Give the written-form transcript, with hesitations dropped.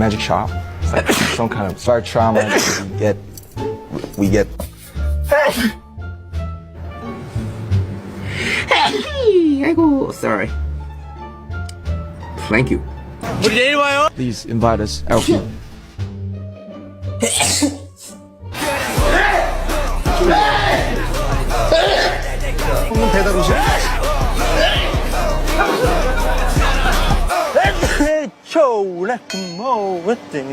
magic shop. It's like some kind of start trauma. We get. 아이고, sorry. Thank you. 우리 내일 와요. Please invite us out. 배달 오시. 초라 뭐 어때?